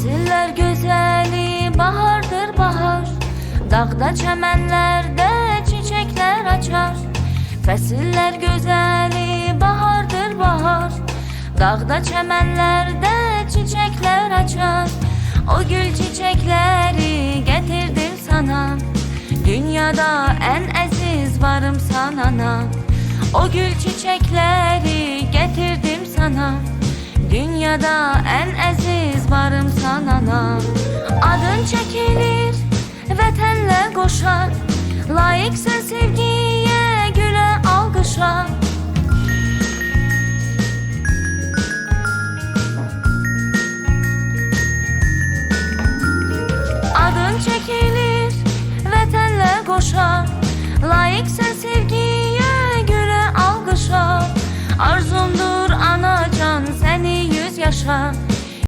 Fəsillər gözəli bahardır bahar, dağda çəmənlərdə çiçəklər açar. Fəsillər gözəli bahardır bahar, dağda çəmənlərdə çiçəklər açar. O gül çiçəkləri gətirdim sana, dünyada ən əziz varım sanana. O gül çiçəkləri gətirdim sana, dünyada ən əziz varım sanana. Adın çəkilir, vətənlə qoşar, layiqsən sevgiyə, gülə alqışa. Adın çəkilir, vətənlə qoşar, layiqsən sevgiyə, gülə alqışa. Arzumdur anacan səni 100 yaşa,